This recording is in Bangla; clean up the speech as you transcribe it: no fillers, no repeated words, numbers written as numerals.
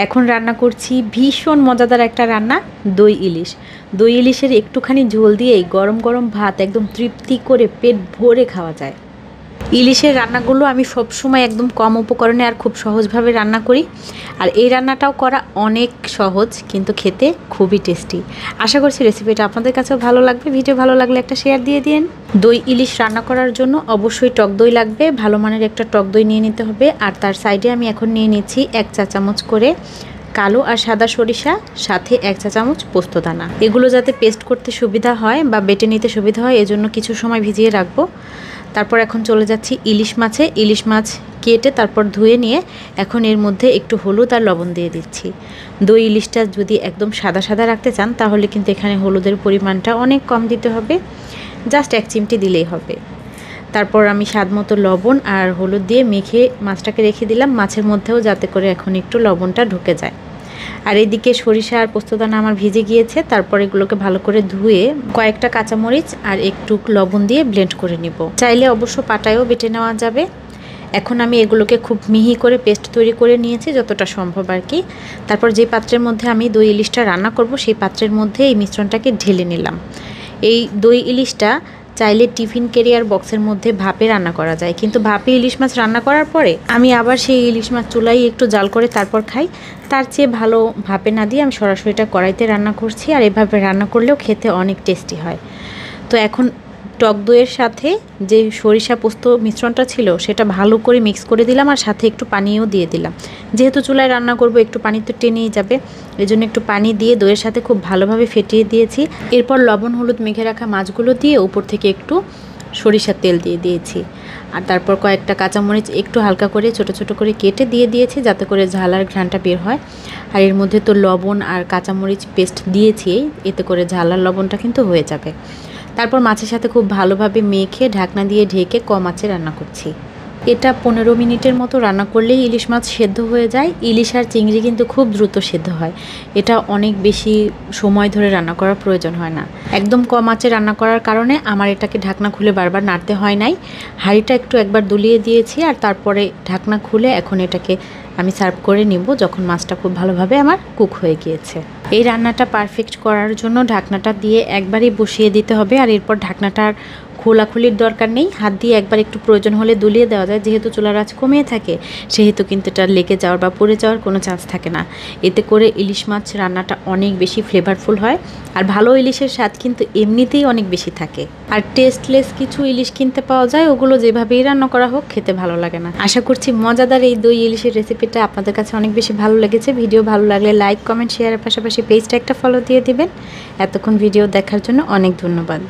এখন রান্না করছি ভীষণ মজাদার একটা রান্না, দই ইলিশ। দই ইলিশের একটুখানি ঝোল দিয়েই গরম গরম ভাত একদম তৃপ্তি করে পেট ভরে খাওয়া যায়। ইলিশের রান্নাগুলো আমি সবসময় একদম কম উপকরণে আর খুব সহজভাবে রান্না করি। আর এই রান্নাটাও করা অনেক সহজ, কিন্তু খেতে খুবই টেস্টি। আশা করছি রেসিপিটা আপনাদের কাছেও ভালো লাগবে। ভিডিও ভালো লাগলে একটা শেয়ার দিয়ে দিন। দই ইলিশ রান্না করার জন্য অবশ্যই টক দই লাগবে। ভালো মানের একটা টক দই নিয়ে নিতে হবে। আর তার সাইডে আমি এখন নিয়ে নিচ্ছি 1 চা চামচ করে কালো আর সাদা সরিষা, সাথে 1 চা চামচ পোস্তদানা। এগুলো যাতে পেস্ট করতে সুবিধা হয় বা বেটে নিতে সুবিধা হয়, এজন্য কিছু সময় ভিজিয়ে রাখবো। তারপর এখন চলে যাচ্ছি ইলিশ মাছে। ইলিশ মাছ কেটে তারপর ধুয়ে নিয়ে এখন এর মধ্যে একটু হলুদ আর লবণ দিয়ে দিচ্ছি। দই ইলিশটা যদি একদম সাদা সাদা রাখতে চান তাহলে কিন্তু এখানে হলুদের পরিমাণটা অনেক কম দিতে হবে, জাস্ট 1 চিমটি দিলেই হবে। তারপর আমি স্বাদ মতো লবণ আর হলুদ দিয়ে মেখে মাছটাকে রেখে দিলাম, মাছের মধ্যেও যাতে করে এখন একটু লবণটা ঢুকে যায়। আর এদিকে সরিষা আর পোস্তদানা আমার ভিজে গিয়েছে। তারপর এগুলোকে ভালো করে ধুয়ে কয়েকটা কাঁচামরিচ আর একটু লবণ দিয়ে ব্লেন্ড করে নিব। চাইলে অবশ্য পাটায়ও বেটে নেওয়া যাবে। এখন আমি এগুলোকে খুব মিহি করে পেস্ট তৈরি করে নিয়েছি, যতটা সম্ভব আর কি। তারপর যে পাত্রের মধ্যে আমি দই ইলিশটা রান্না করব সেই পাত্রের মধ্যে এই মিশ্রণটাকে ঢেলে নিলাম। এই দই ইলিশটা চাইলে টিফিন ক্যারিয়ার বক্সের মধ্যে ভাপে রান্না করা যায়, কিন্তু ভাপে ইলিশ মাছ রান্না করার পরে আমি আবার সেই ইলিশ মাছ চুলায় একটু জাল করে তারপর খাই। তার চেয়ে ভালো ভাপে না দিয়ে আমি সরাসরি এটা কড়াইতে রান্না করছি। আর এভাবে রান্না করলেও খেতে অনেক টেস্টি হয়। তো এখন টক দইয়ের সাথে যে সরিষা পোস্ত মিশ্রণটা ছিল সেটা ভালো করে মিক্স করে দিলাম, আর সাথে একটু পানিও দিয়ে দিলাম। যেহেতু চুলায় রান্না করব একটু পানি তো টেনেই যাবে, এজন্য একটু পানি দিয়ে দইয়ের সাথে খুব ভালোভাবে ফেটিয়ে দিয়েছি। এরপর লবণ হলুদ মেখে রাখা মাছগুলো দিয়ে উপর থেকে একটু সরিষার তেল দিয়ে দিয়েছি। আর তারপর কয়েকটা কাঁচামরিচ একটু হালকা করে ছোট ছোট করে কেটে দিয়ে দিয়েছি, যাতে করে ঝাল আর ঘ্রাণটা বের হয়। আর এর মধ্যে তো লবণ আর কাঁচামরিচ পেস্ট দিয়েছি, এতে করে ঝাল আর লবণটা কিন্তু হয়ে যাবে। তারপর মাছের সাথে খুব ভালোভাবে মেখে ঢাকনা দিয়ে ঢেকে কম আঁচে রান্না করছি। এটা 15 মিনিটের মতো রান্না করলেই ইলিশ মাছ সেদ্ধ হয়ে যায়। ইলিশ আর চিংড়ি কিন্তু খুব দ্রুত সেদ্ধ হয়, এটা অনেক বেশি সময় ধরে রান্না করার প্রয়োজন হয় না। একদম কম আঁচে রান্না করার কারণে আমার এটাকে ঢাকনা খুলে বারবার নাড়তে হয় নাই। হাঁড়িটা একটু একবার দুলিয়ে দিয়েছি, আর তারপরে ঢাকনা খুলে এখন এটাকে আমি সার্ভ করে নিব যখন মাছটা খুব ভালোভাবে আমার কুক হয়ে গিয়েছে। এই রান্নাটা পারফেক্ট করার জন্য ঢাকনাটা দিয়ে একবারই বসিয়ে দিতে হবে। আর এরপর ঢাকনাটার খোলাখুলির দরকার নেই, হাত দিয়ে একবার একটু প্রয়োজন হলে দুলিয়ে দেওয়া যায়। যেহেতু চুলার আঁচ কমিয়ে থাকে সেহেতু কিন্তু এটা লেগে যাওয়ার বা পুড়ে যাওয়ার কোনো চান্স থাকে না। এতে করে ইলিশ মাছ রান্নাটা অনেক বেশি ফ্লেভারফুল হয়। আর ভালো ইলিশের স্বাদ কিন্তু এমনিতেই অনেক বেশি থাকে। আর টেস্টলেস কিছু ইলিশ কিনতে পাওয়া যায়, ওগুলো যেভাবেই রান্না করা হোক খেতে ভালো লাগে না। আশা করছি মজাদার এই দই ইলিশের রেসিপিটা আপনাদের কাছে অনেক বেশি ভালো লেগেছে। ভিডিও ভালো লাগলে লাইক কমেন্ট শেয়ারের পাশাপাশি পেজটা একটা ফলো দিয়ে দিবেন। এতক্ষণ ভিডিও দেখার জন্য অনেক ধন্যবাদ।